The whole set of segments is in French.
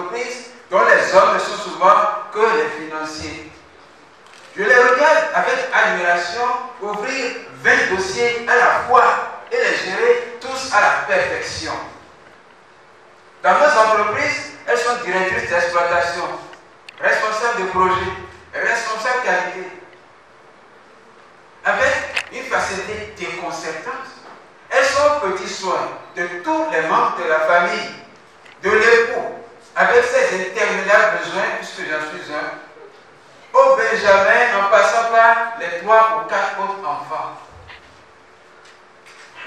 entreprises dont les hommes ne sont souvent que les financiers. Je les regarde avec admiration ouvrir 20 dossiers à la fois et les gérer tous à la perfection. Dans nos entreprises, elles sont directrices d'exploitation, responsables de projet, responsables qualité. Avec une facilité déconcertante, elles sont au petit soin de tous les membres de la famille, de l'époux, avec ses interminables besoins, puisque j'en suis un, au Benjamin en passant par les 3 ou 4 autres enfants.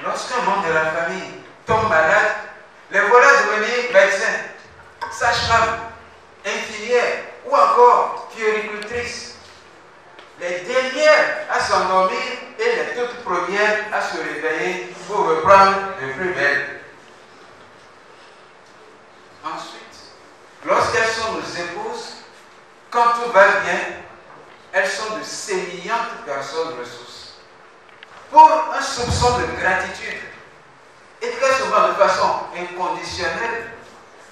Lorsqu'un membre de la famille tombe malade, les voilà devenir médecins, sages-femmes, infirmières ou encore puéricultrices. Les dernières à s'endormir et les toutes premières à se réveiller pour reprendre de plus belle. Ensuite, lorsqu'elles sont nos épouses, quand tout va bien, elles sont de sémillantes personnes ressources. Pour un soupçon de gratitude, et très souvent de façon inconditionnelle,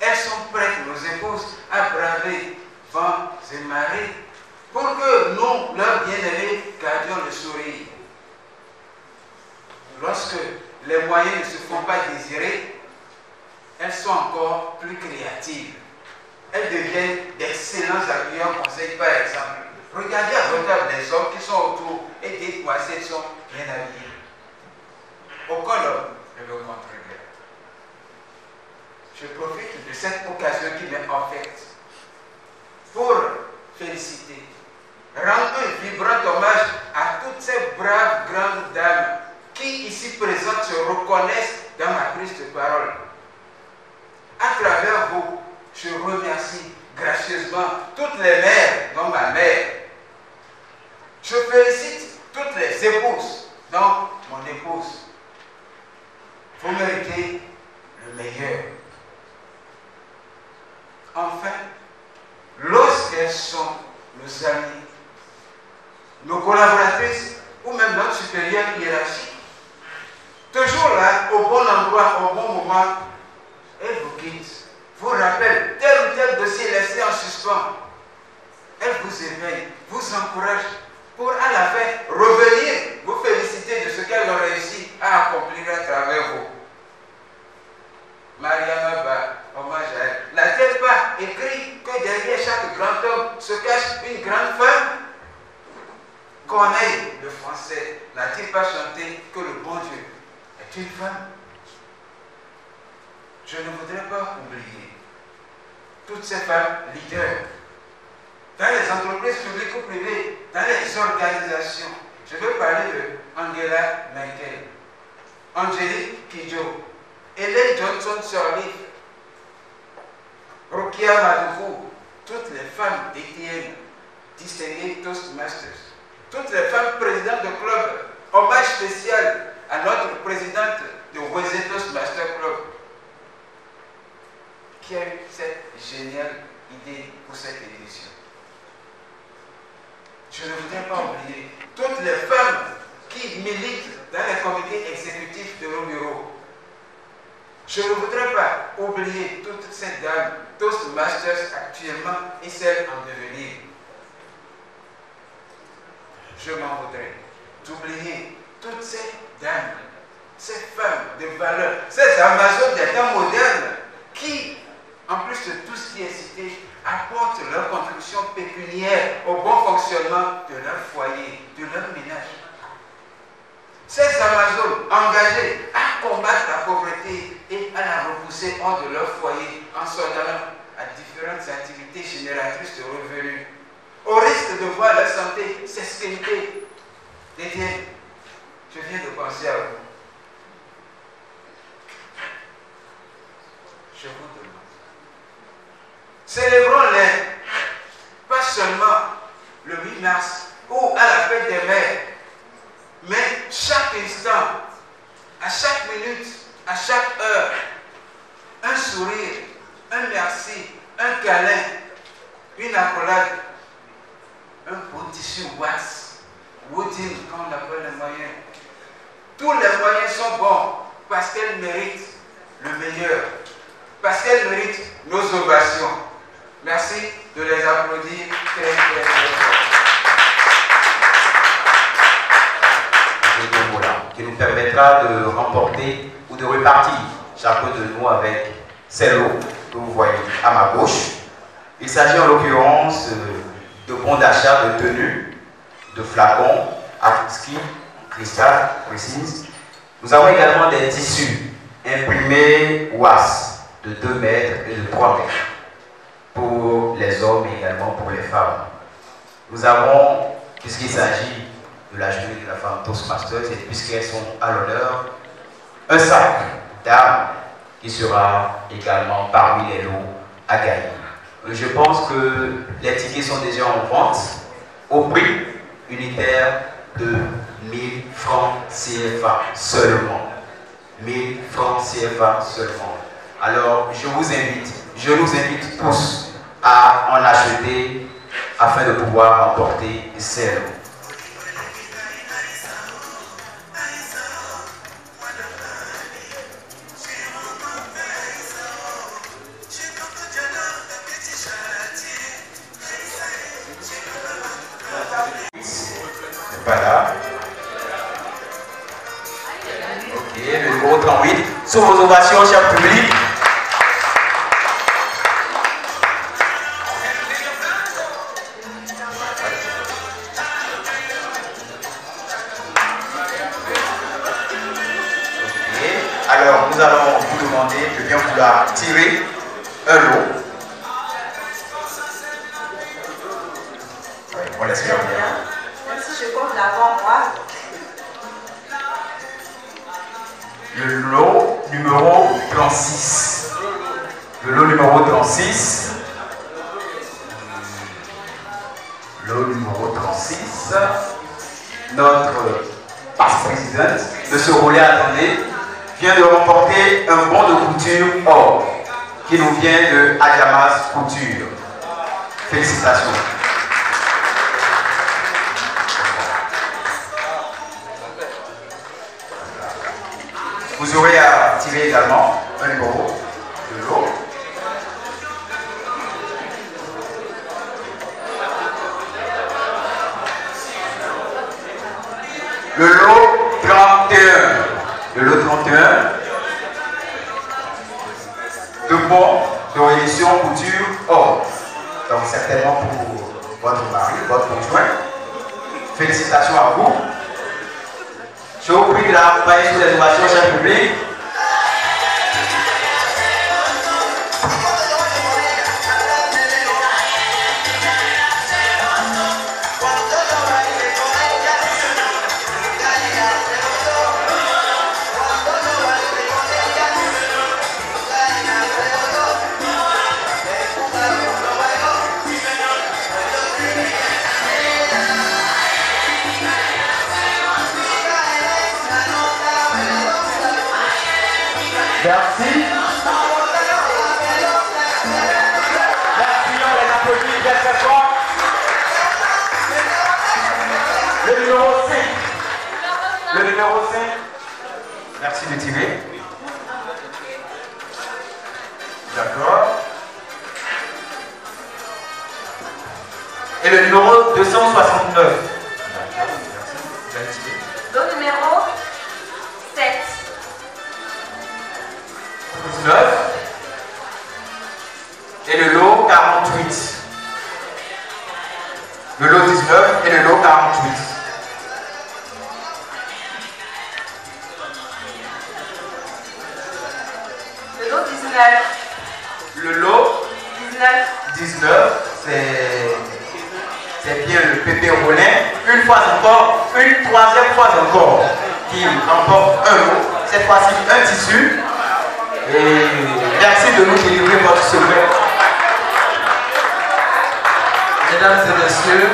elles sont prêtes, nos épouses, à braver vents et marées, pour que nous, leurs bien-aimés, gardions le sourire. Lorsque les moyens ne se font pas désirer, elles sont encore plus créatives. Elles deviennent d'excellents appuyants conseils, par exemple. Regardez à votre table les hommes qui sont autour et dites-moi s'ils sont bien habillés. Aucun homme ne me contredira. Je profite de cette occasion qui m'est offerte pour féliciter, rendre un vibrant hommage à toutes ces braves grandes dames qui, ici présentes, se reconnaissent dans ma triste parole. À travers vous, je remercie gracieusement toutes les mères, dont ma mère. Je félicite toutes les épouses, dont mon épouse. Vous méritez le meilleur. Enfin, lorsqu'elles sont nos amies, nos collaboratrices ou même notre supérieur hiérarchique, toujours là, au bon endroit, au bon moment, elles vous guident, vous rappellent tel ou tel dossier laissé en suspens. Elles vous éveillent, vous encouragent pour à la fin revenir vous féliciter de ce qu'elles ont réussi à accomplir à travers vous. Mariama Ba, hommage à elle. N'a-t-elle pas écrit que derrière chaque grand homme se cache une grande femme? Corneille, le français, n'a-t-il pas chanté que le bon Dieu est une femme? Je ne voudrais pas oublier toutes ces femmes leaders dans les entreprises publiques ou privées, dans les organisations. Je veux parler de Angela Merkel, Angélique Kidjo, Ellen Johnson-Sirleaf, Rokia Madougou, toutes les femmes DTN, distinguées Toastmasters, toutes les femmes présidentes de club. Hommage spécial à notre présidente de Wese Toastmaster Club, qui a eu cette géniale idée pour cette édition. Je ne voudrais pas oublier toutes les femmes qui militent dans les comités exécutifs de nos bureaux. Je ne voudrais pas oublier toutes ces dames, Toastmasters actuellement et celles en devenir. Je m'en voudrais d'oublier toutes ces dames, ces femmes de valeur, ces Amazones des temps modernes qui, en plus de tout ce qui est cité, apportent leur contribution pécuniaire au bon fonctionnement de leur foyer, de leur ménage. Ces Amazones engagées à combattre la pauvreté et à la repousser hors de leur foyer en s'ordonnant à différentes activités génératrices de revenus, au risque de voir leur santé s'esquinter. Dédié, je viens de penser à vous. Je vous demande. Célébrons-les, pas seulement le 8 mars ou à la fête des mères, mais chaque instant, à chaque minute, à chaque heure, un sourire, un merci, un câlin, une accolade, un beau tissu wax, wooding, comme on appelle les moyens. Tous les moyens sont bons parce qu'elles méritent le meilleur, parce qu'elles méritent nos ovations. Merci de les applaudir très très très fort. Qui nous permettra de remporter ou de repartir chacun de nous avec ces lots que vous voyez à ma gauche. Il s'agit en l'occurrence de bons d'achat de tenues, de flacons, ski, cristal, précise. Nous avons également des tissus imprimés WAS de 2 mètres et de 3 mètres pour les hommes et également pour les femmes. Nous avons, puisqu'il s'agit de la journée de la femme Toastmasters et puisqu'elles sont à l'honneur, un sac d'armes qui sera également parmi les lots à gagner. Je pense que les tickets sont déjà en vente au prix unitaire de 1000 francs CFA seulement. 1000 francs CFA seulement. Alors je nous invite tous à en acheter afin de pouvoir remporter ces lots. Voilà. Ok, le numéro 38. Sous vos ovations, cher public. Ok, alors nous allons vous demander de bien vouloir tirer un lot. On l'espère bien. Je compte l'avant, moi. Le lot numéro 36. Le lot numéro 36. Lot numéro 36. Notre vice-présidente de ce relais attendé vient de remporter un bon de couture or qui nous vient de Adjamas Couture. Félicitations. Vous aurez à tirer également un numéro de lot. Le lot 31. Le lot 31. De bons de réédition couture or. Donc certainement pour votre mari, votre conjoint. Félicitations à vous. Je vous prie de l'accompagner sur les ovations, cher public. Merci. Merci, on les applaudit bien très fort. Le numéro 5. Le numéro 5. Merci de tirer. D'accord. Et le numéro 269. Merci. Le numéro 7. 19 et le lot 48. Le lot 19 et le lot 48. Le lot 19. Le lot 19, c'est bien le pépé Rollin. Une fois encore, une troisième fois encore, qui remporte un lot. Cette fois-ci, un tissu. Et merci de nous délivrer votre secret. Mesdames et messieurs,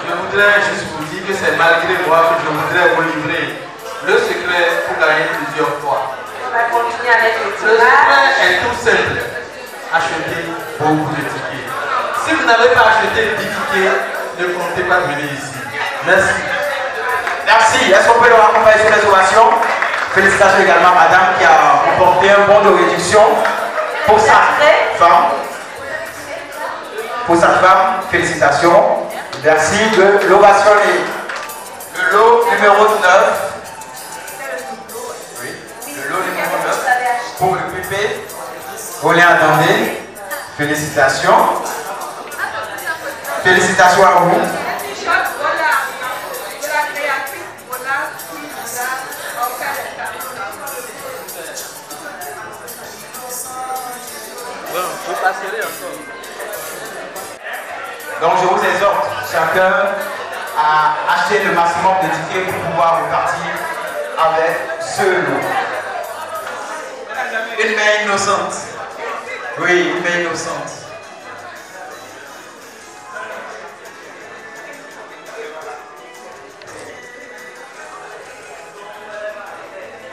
je voudrais juste vous dire que c'est malgré moi que je voudrais vous livrer le secret pour gagner plusieurs fois. On va continuer avec le Le tirage. secret est tout simple. Achetez beaucoup de tickets. Si vous n'avez pas acheté 10 tickets, ne comptez pas venir ici. Merci. Merci. Est-ce qu'on peut le raccompagner sur les ovations? Félicitations également à madame qui a remporté un bon de réduction pour sa femme. pour sa femme. Félicitations. Merci de l'ovationner. Le lot numéro 9. Oui, le lot numéro 9 pour le pépé. Olé, attendez. Félicitations. Félicitations à vous. Donc je vous exhorte chacun à acheter le maximum de tickets pour pouvoir repartir avec ce lot. Une main innocente. Oui, une main innocente.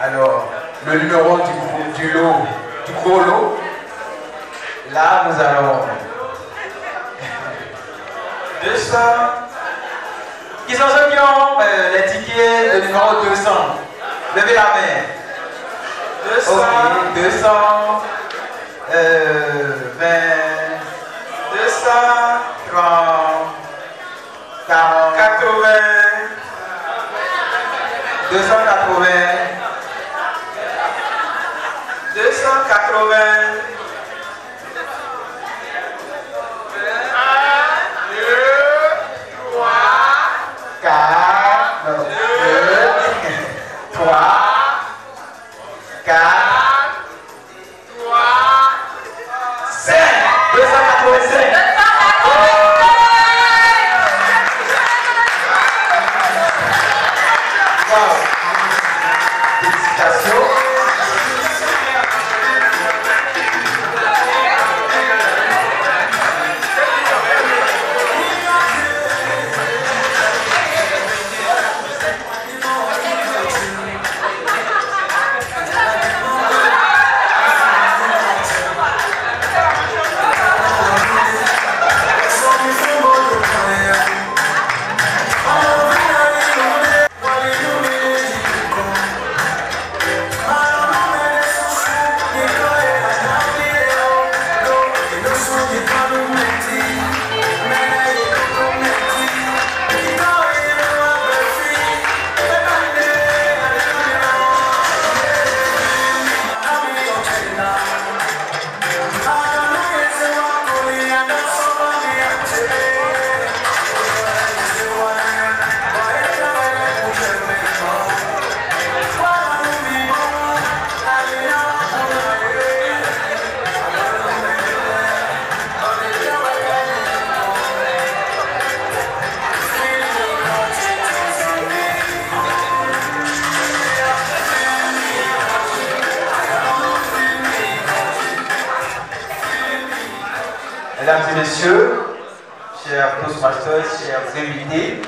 Alors, le numéro du lot, du gros lot, là nous allons 200. Qui sont ceux qui ont les tickets de numéro 200? Levez la main. 200. Ok, 200. 20. 200. 30. 40. 80. 280. 280. 'Mesdames et messieurs, chers Toastmasters, chers invités,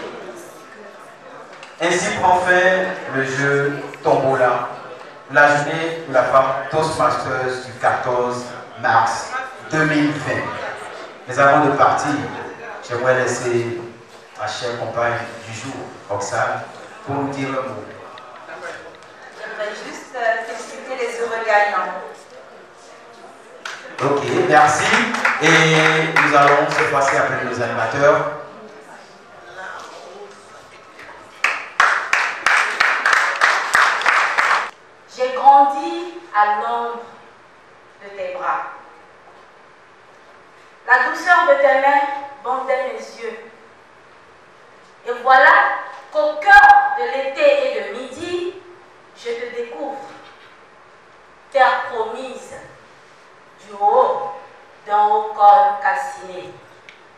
ainsi prend fin le jeu Tombola, la journée de la femme Toastmasters du 14 mars 2020. Mais avant de partir, j'aimerais laisser ma chère compagne du jour, Roxane, pour nous dire un mot. J'aimerais juste féliciter les heureux gagnants. Ok, merci. Et nous allons cette fois-ci appeler nos animateurs. J'ai grandi à l'ombre de tes bras. La douceur de tes mains bandait mes yeux. Et voilà qu'au cœur de l'été et de midi, je te découvre, terre promise, du haut d'un haut col calciné.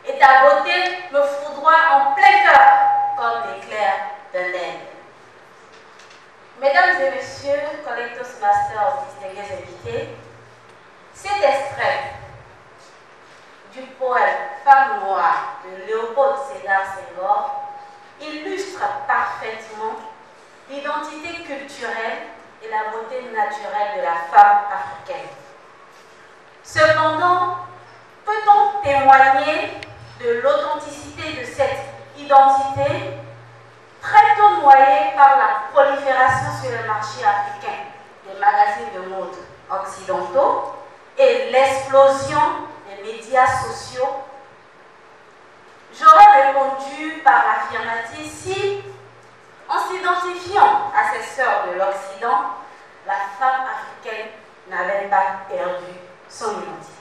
Et ta beauté me foudroie en plein cœur comme l'éclair d'un aigle. Mesdames et messieurs, collègues Toastmasters, distingués invités, cet extrait du poème Femme noire de Léopold Sédar Senghor illustre parfaitement l'identité culturelle et la beauté naturelle de la femme africaine. Cependant, peut-on témoigner de l'authenticité de cette identité très tôt noyée par la prolifération sur le marché africain des magazines de mode occidentaux et l'explosion des médias sociaux J'aurais répondu par l'affirmative si, en s'identifiant à ses sœurs de l'Occident, la femme africaine n'avait pas perdu son identité.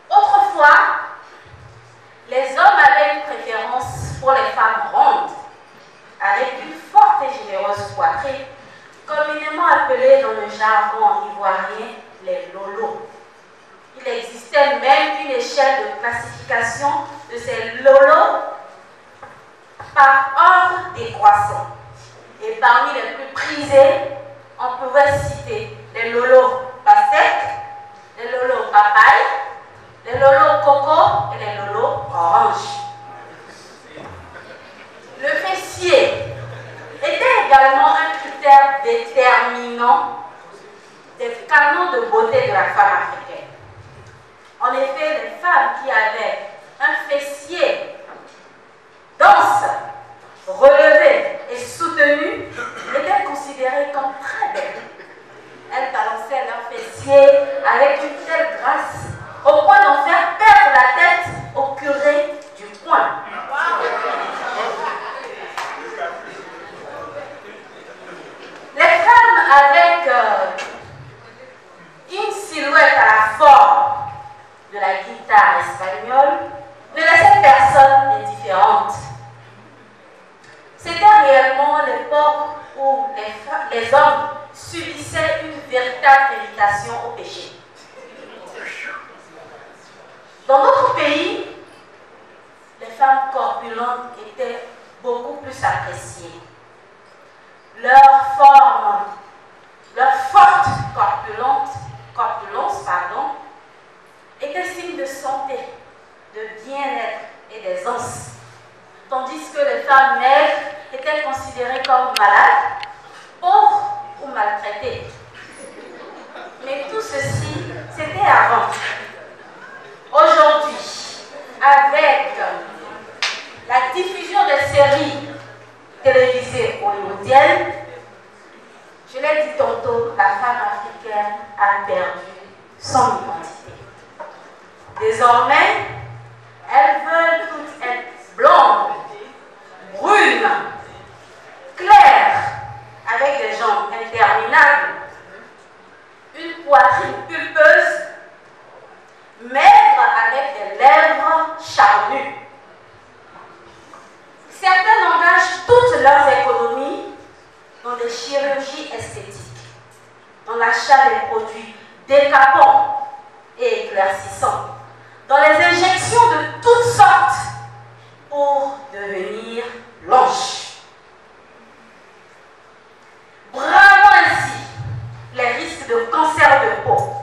Autrefois, les hommes avaient une préférence pour les femmes rondes, avec une forte et généreuse poitrine, communément appelée dans le jargon ivoirien les lolos. Il existait même une échelle de classification de ces lolos par ordre décroissant. Et parmi les plus prisés, on pouvait citer les lolos pastèques, les lolos papaye, les lolos coco et les lolos orange. Le fessier était également un critère déterminant des canons de beauté de la femme africaine. En effet, les femmes qui avaient un fessier dense, relevé et soutenu étaient considérées comme très belles. Elles balançaient leur fessier avec une telle grâce au point d'en faire perdre la tête au curé du coin. Les femmes avec une silhouette à la forme de la guitare espagnole ne laissaient personne indifférente. C'était réellement l'époque où les hommes subissaient une véritable invitation au péché. Dans d'autres pays, les femmes corpulentes étaient beaucoup plus appréciées. Leur forme, leur forte corpulence, était signe de santé, de bien-être et d'aisance. Tandis que les femmes maigres étaient considérées comme malades, pauvres ou maltraitées. Mais tout ceci, c'était avant. Aujourd'hui, avec la diffusion des séries télévisées hollywoodiennes, je l'ai dit tantôt, la femme africaine a perdu son identité. Désormais, elles veulent toutes être blondes, brunes, claires, avec des jambes interminables, une poitrine pulpeuse, maigre avec des lèvres charnues. Certains engagent toutes leurs économies dans des chirurgies esthétiques, dans l'achat des produits décapants et éclaircissants, dans les injections de toutes sortes pour devenir blanches. Bravant ainsi les risques de cancer de peau,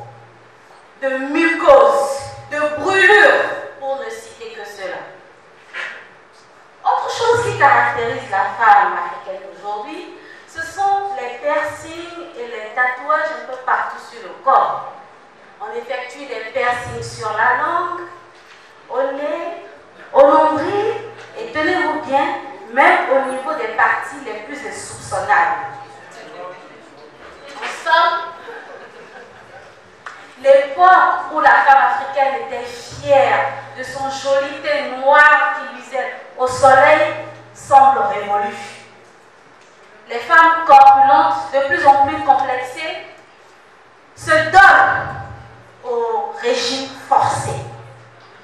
de mucose, de brûlure, pour ne citer que cela. Autre chose qui caractérise la femme africaine aujourd'hui, ce sont les piercings et les tatouages un peu partout sur le corps. On effectue des piercings sur la langue, au nez, au nombril, et tenez-vous bien, même au niveau des parties les plus insoupçonnables. En somme, l'époque où la femme africaine était fière de son joli teint noir qui luisait au soleil semble révolue. Les femmes corpulentes, de plus en plus complexées, se donnent au régime forcé.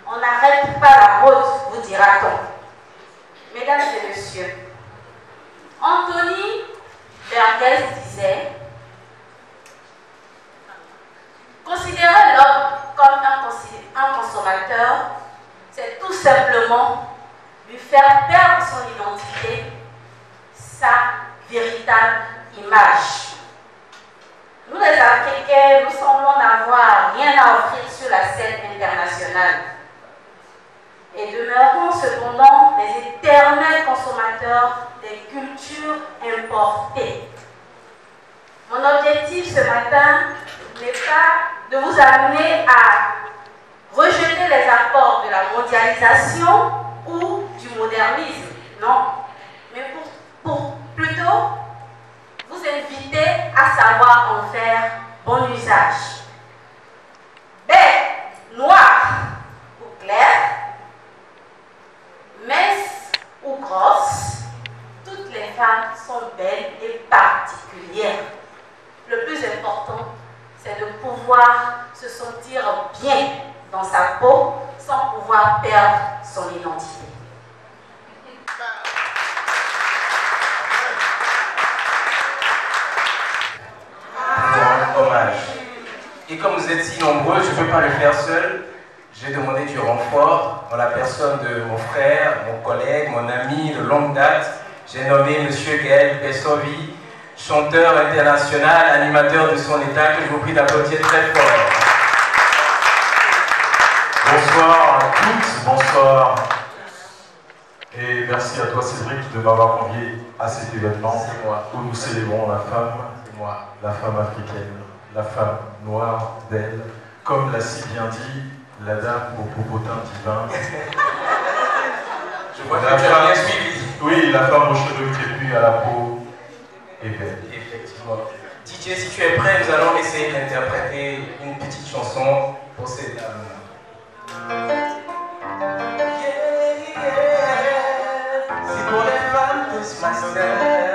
On n'arrête pas la route, vous dira-t-on. Mesdames et messieurs, Anthony Burgess disait: considérer l'homme comme un consommateur, c'est tout simplement lui faire perdre son identité, sa véritable image. Nous les Africains, nous semblons n'avoir rien à offrir sur la scène internationale et demeurons cependant les éternels consommateurs des cultures importées. Mon objectif ce matin n'est pas de vous amener à rejeter les apports de la mondialisation ou du modernisme, non, mais pour plutôt vous inviter à savoir en faire bon usage. Bête, noire ou claire, grosses, toutes les femmes sont belles et particulières. Le plus important, c'est de pouvoir se sentir bien dans sa peau sans pouvoir perdre son identité. Hommage. Et comme vous êtes si nombreux, je ne peux pas le faire seul. J'ai demandé du renfort en la personne de mon frère, mon collègue, mon ami de longue date. J'ai nommé M. Gaël Pessovi, chanteur international, animateur de son état, que je vous prie d'applaudir très fort. Bonsoir à toutes, bonsoir. Et merci à toi Cédric de m'avoir convié à cet événement où nous célébrons la femme africaine, la femme noire, belle, comme l'a si bien dit la dame au popotin divin. Je vois que tu as bien suivi. Oui, la femme aux cheveux crépus à la peau est belle. Effectivement. DJ, si tu es prêt, nous allons essayer d'interpréter une petite chanson pour ces dames. C'est pour les femmes de ce matin.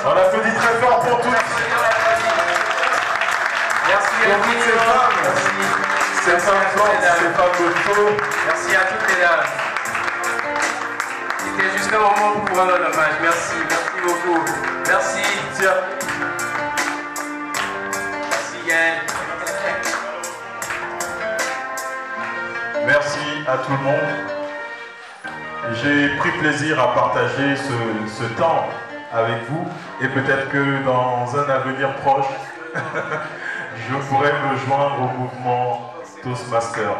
On applaudit très fort pour tous. Merci à toutes ces femmes. Ces femmes fortes, ces femmes de feu. Merci à toutes les dames. C'était juste un moment pour pouvoir rendre hommage. Merci, merci beaucoup. Merci. Tiens. bien. Merci à tout le monde. J'ai pris plaisir à partager ce temps avec vous et peut-être que dans un avenir proche, je pourrais me joindre au mouvement Toastmaster.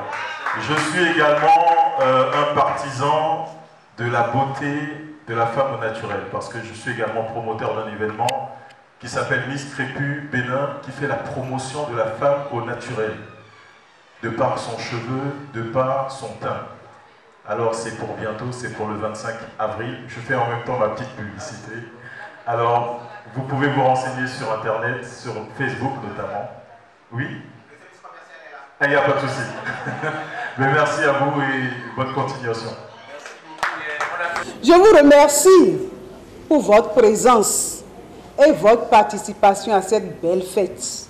Je suis également un partisan de la beauté de la femme au naturel parce que je suis également promoteur d'un événement qui s'appelle Miss Crépus Bénin qui fait la promotion de la femme au naturel. De par son cheveu, de par son teint. Alors c'est pour bientôt, c'est pour le 25 avril. Je fais en même temps ma petite publicité. Alors, vous pouvez vous renseigner sur Internet, sur Facebook notamment. Oui? Il n'y a pas de souci. Mais merci à vous et bonne continuation. Je vous remercie pour votre présence et votre participation à cette belle fête.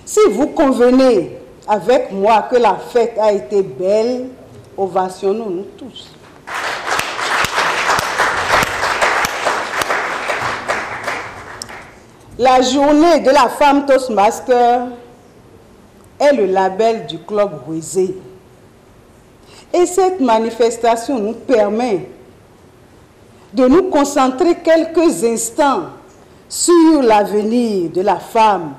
Si vous convenez avec moi que la fête a été belle, ovationnons-nous tous. La journée de la femme Toastmaster est le label du club Wézé. Et cette manifestation nous permet de nous concentrer quelques instants sur l'avenir de la femme,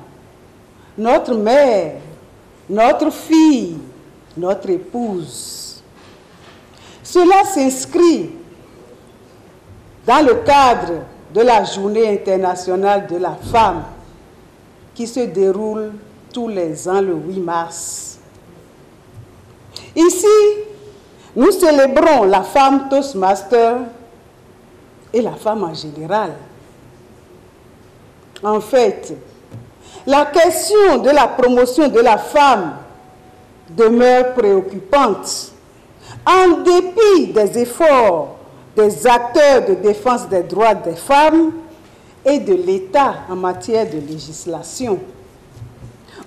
notre mère, notre fille, notre épouse. Cela s'inscrit dans le cadre de la Journée internationale de la femme qui se déroule tous les ans le 8 mars. Ici, nous célébrons la femme Toastmaster et la femme en général. En fait, la question de la promotion de la femme demeure préoccupante en dépit des efforts des acteurs de défense des droits des femmes et de l'État en matière de législation.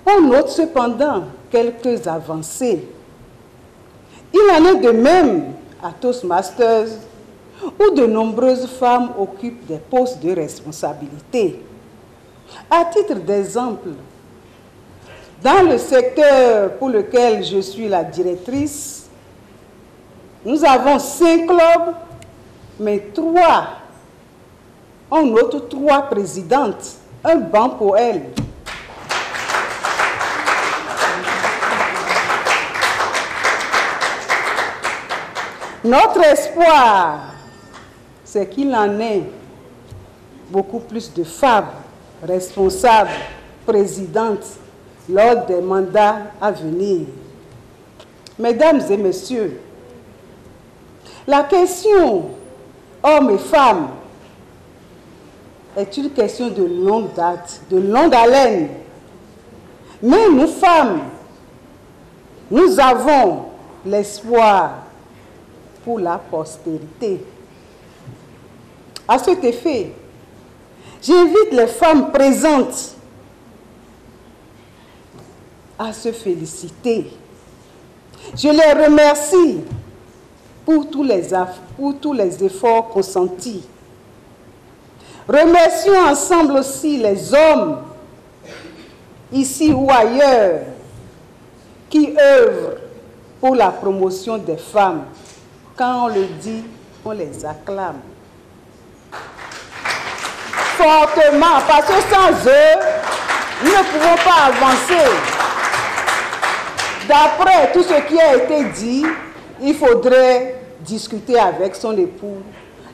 On note cependant quelques avancées. Il en est de même à Toastmasters, où de nombreuses femmes occupent des postes de responsabilité. À titre d'exemple, dans le secteur pour lequel je suis la directrice, nous avons 5 clubs, mais 3. On note 3 présidentes, un banc pour elles. Notre espoir, c'est qu'il en ait beaucoup plus de femmes responsables, présidentes, lors des mandats à venir. Mesdames et messieurs, la question hommes et femmes est une question de longue date, de longue haleine. Mais nous femmes, nous avons l'espoir pour la postérité. À cet effet, j'invite les femmes présentes à se féliciter. Je les remercie pour tous les efforts consentis. Remercions ensemble aussi les hommes, ici ou ailleurs, qui œuvrent pour la promotion des femmes. Quand on le dit, on les acclame. Fortement, parce que sans eux, nous ne pouvons pas avancer. D'après tout ce qui a été dit, il faudrait discuter avec son époux,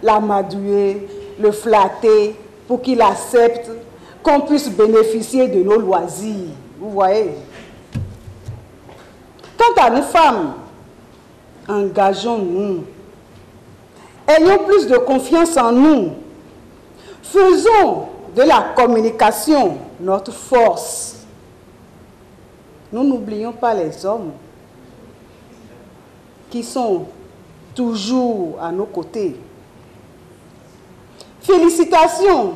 l'amadouer, le flatter pour qu'il accepte qu'on puisse bénéficier de nos loisirs. Vous voyez? Quant à nous femmes, engageons-nous. Ayons plus de confiance en nous. Faisons de la communication notre force. Nous n'oublions pas les hommes qui sont toujours à nos côtés. Félicitations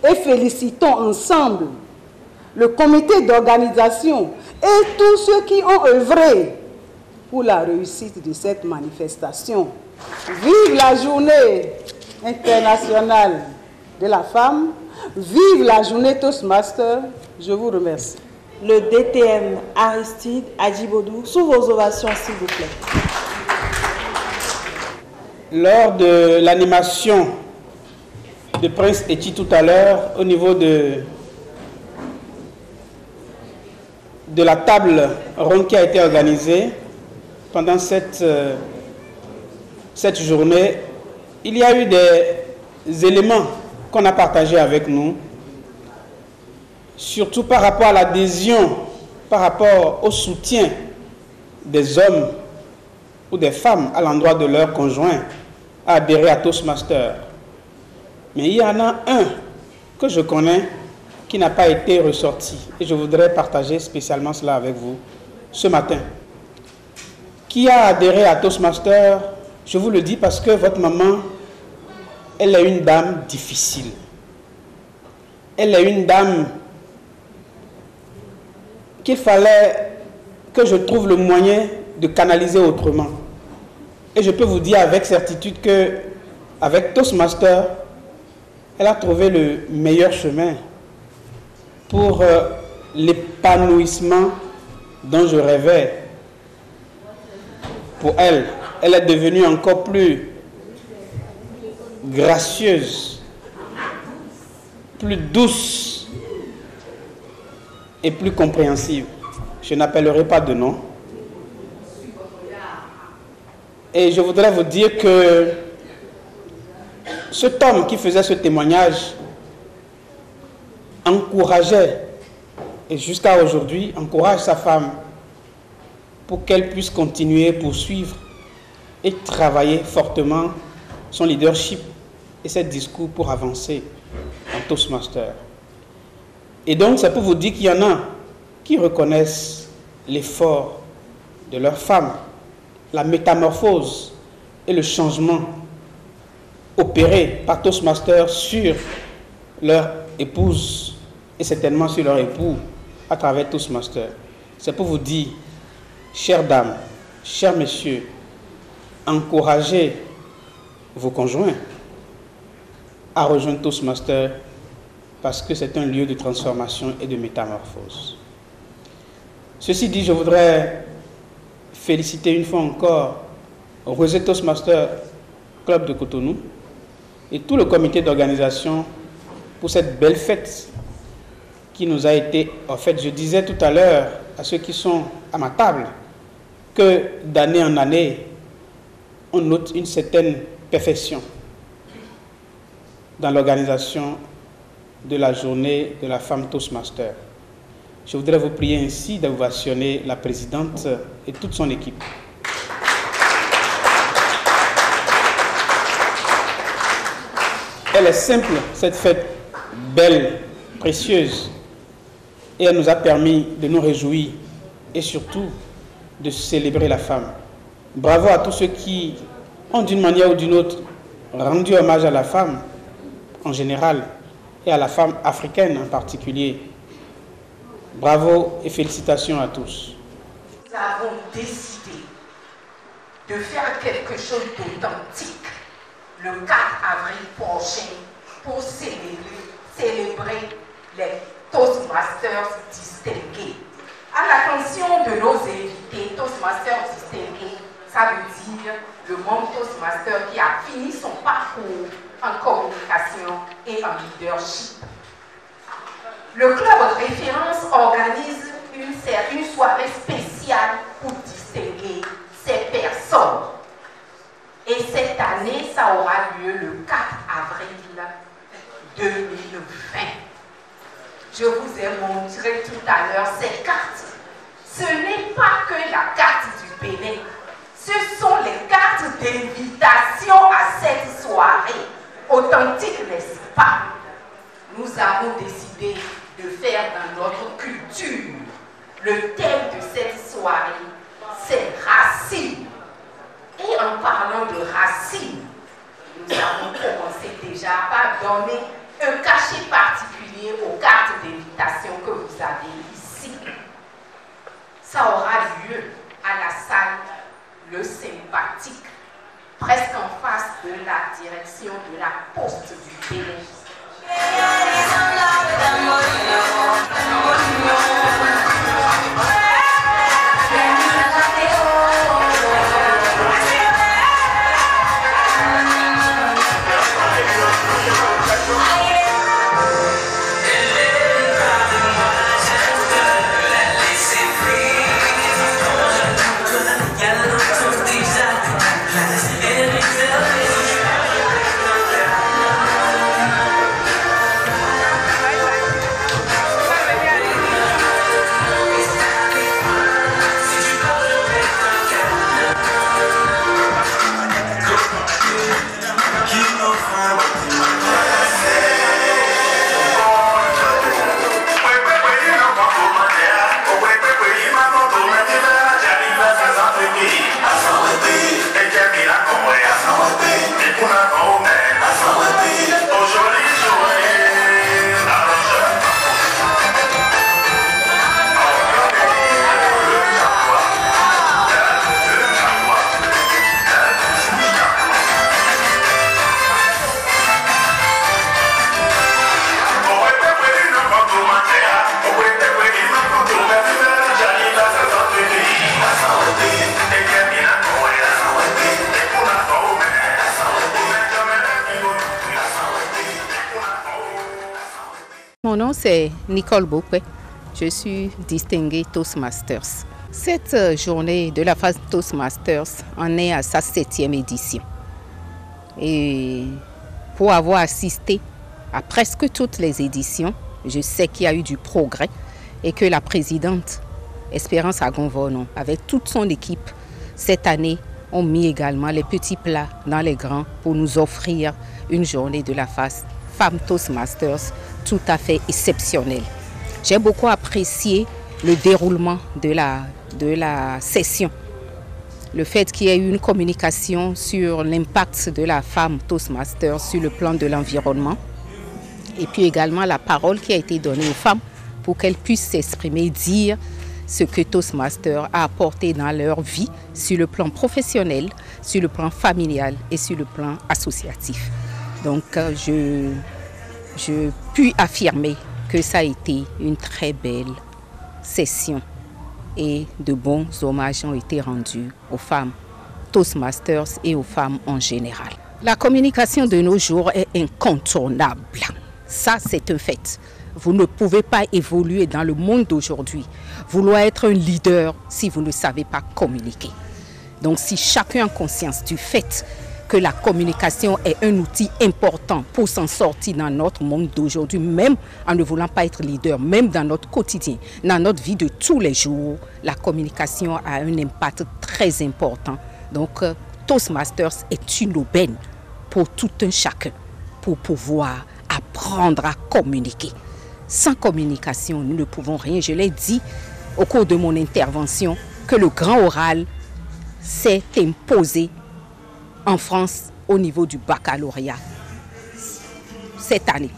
et félicitons ensemble le comité d'organisation et tous ceux qui ont œuvré pour la réussite de cette manifestation. Vive la journée internationale de la femme. Vive la journée Toastmaster. Je vous remercie. Le DTM Aristide Adjibodou, sous vos ovations s'il vous plaît. Lors de l'animation de Prince Eti tout à l'heure, au niveau de la table ronde qui a été organisée pendant cette journée, il y a eu des éléments qu'on a partagés avec nous, surtout par rapport à l'adhésion, par rapport au soutien des hommes ou des femmes à l'endroit de leurs conjoints à adhérer à Toastmaster. Mais il y en a un que je connais qui n'a pas été ressorti. Et je voudrais partager spécialement cela avec vous ce matin. Qui a adhéré à Toastmaster? Je vous le dis parce que votre maman, elle est une dame difficile. Elle est une dame qu'il fallait que je trouve le moyen de canaliser autrement. Et je peux vous dire avec certitude que avec Toastmaster, elle a trouvé le meilleur chemin pour l'épanouissement dont je rêvais pour elle. Elle est devenue encore plus gracieuse, plus douce et plus compréhensive. Je n'appellerai pas de nom. Et je voudrais vous dire que cet homme qui faisait ce témoignage encourageait, et jusqu'à aujourd'hui, encourage sa femme pour qu'elle puisse continuer, poursuivre et travailler fortement son leadership et ses discours pour avancer en Toastmaster. Et donc, c'est pour vous dire qu'il y en a qui reconnaissent l'effort de leur femme, la métamorphose et le changement opéré par Toastmaster sur leur épouse et certainement sur leur époux à travers Toastmaster. C'est pour vous dire, chères dames, chers messieurs, encouragez vos conjoints à rejoindre Toastmaster parce que c'est un lieu de transformation et de métamorphose. Ceci dit, je voudrais féliciter une fois encore Rosé Toastmaster Club de Cotonou et tout le comité d'organisation pour cette belle fête qui nous a été offerte. Je disais tout à l'heure à ceux qui sont à ma table que d'année en année, on note une certaine perfection dans l'organisation de la journée de la femme Toastmaster. Je voudrais vous prier ainsi d'ovationner la présidente et toute son équipe. Elle est simple, cette fête belle, précieuse, et elle nous a permis de nous réjouir et surtout de célébrer la femme. Bravo à tous ceux qui ont d'une manière ou d'une autre rendu hommage à la femme en général et à la femme africaine en particulier. Bravo et félicitations à tous. Nous avons décidé de faire quelque chose d'authentique le 4 avril prochain pour célébrer les Toastmasters distingués. À l'attention de nos invités, Toastmasters distingués, ça veut dire le membre Toastmaster qui a fini son parcours en communication et en leadership. Le club référence organise une soirée spéciale pour distinguer ces personnes. Et cette année, ça aura lieu le 4 avril 2020. Je vous ai montré tout à l'heure ces cartes. Ce n'est pas que la carte du Bénin. Ce sont les cartes d'invitation à cette soirée. Authentique, n'est-ce pas? Nous avons décidé de faire dans notre culture. Le thème de cette soirée, c'est racines. Et en parlant de racines, nous avons commencé déjà par donner un cachet particulier aux cartes d'invitation que vous avez ici. Ça aura lieu à la salle Le Sympathique, presque en face de la direction de la Poste du Bénin. Mon nom c'est Nicole Bouquet, je suis distinguée Toastmasters. Cette journée de la phase Toastmasters en est à sa 7e édition. Et pour avoir assisté à presque toutes les éditions, je sais qu'il y a eu du progrès et que la présidente Espérance Agonvono, avec toute son équipe, cette année, ont mis également les petits plats dans les grands pour nous offrir une journée de la phase Femmes Toastmasters tout à fait exceptionnelle. J'ai beaucoup apprécié le déroulement de la session. Le fait qu'il y ait eu une communication sur l'impact de la femme Toastmaster sur le plan de l'environnement. Et puis également la parole qui a été donnée aux femmes pour qu'elles puissent s'exprimer, dire ce que Toastmaster a apporté dans leur vie sur le plan professionnel, sur le plan familial et sur le plan associatif. Donc je puis affirmer que ça a été une très belle session et de bons hommages ont été rendus aux femmes Toastmasters et aux femmes en général. La communication de nos jours est incontournable. Ça, c'est un fait. Vous ne pouvez pas évoluer dans le monde d'aujourd'hui, vouloir être un leader si vous ne savez pas communiquer. Donc si chacun a conscience du fait que la communication est un outil important pour s'en sortir dans notre monde d'aujourd'hui, même en ne voulant pas être leader, même dans notre quotidien, dans notre vie de tous les jours, la communication a un impact très important. Donc, Toastmasters est une aubaine pour tout un chacun, pour pouvoir apprendre à communiquer. Sans communication, nous ne pouvons rien. Je l'ai dit au cours de mon intervention que le grand oral s'est imposé en France au niveau du baccalauréat cette année.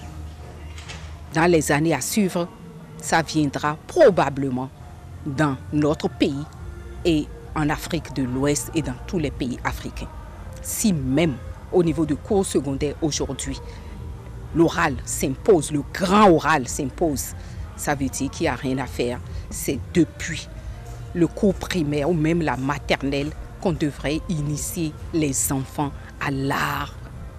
Dans les années à suivre, ça viendra probablement dans notre pays et en Afrique de l'Ouest et dans tous les pays africains. Si même au niveau du cours secondaire aujourd'hui, l'oral s'impose, le grand oral s'impose, ça veut dire qu'il n'y a rien à faire. C'est depuis le cours primaire ou même la maternelle qu'on devrait initier les enfants à l'art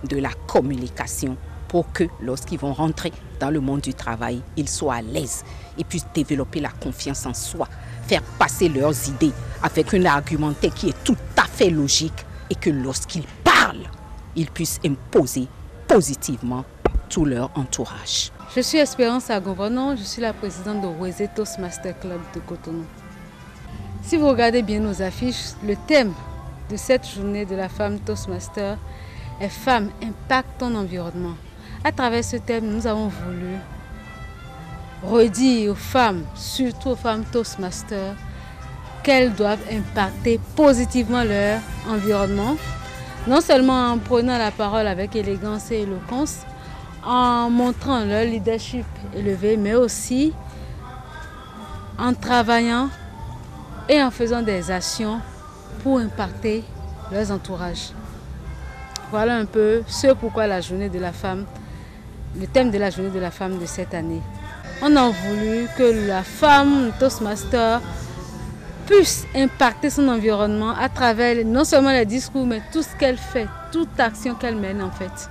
de la communication pour que lorsqu'ils vont rentrer dans le monde du travail, ils soient à l'aise et puissent développer la confiance en soi, faire passer leurs idées avec un argumentaire qui est tout à fait logique et que lorsqu'ils parlent, ils puissent imposer positivement tout leur entourage. Je suis Espérance Agonvono, je suis la présidente de Weze Toastmaster Club de Cotonou. Si vous regardez bien nos affiches, le thème de cette journée de la femme Toastmaster est « Femmes, impact ton environnement ». À travers ce thème, nous avons voulu redire aux femmes, surtout aux femmes Toastmasters, qu'elles doivent impacter positivement leur environnement, non seulement en prenant la parole avec élégance et éloquence, en montrant leur leadership élevé, mais aussi en travaillant et en faisant des actions pour impacter leurs entourages. Voilà un peu ce pourquoi la journée de la femme le thème de la journée de la femme de cette année. On a voulu que la femme Toastmaster puisse impacter son environnement à travers non seulement les discours, mais tout ce qu'elle fait, toute action qu'elle mène en fait.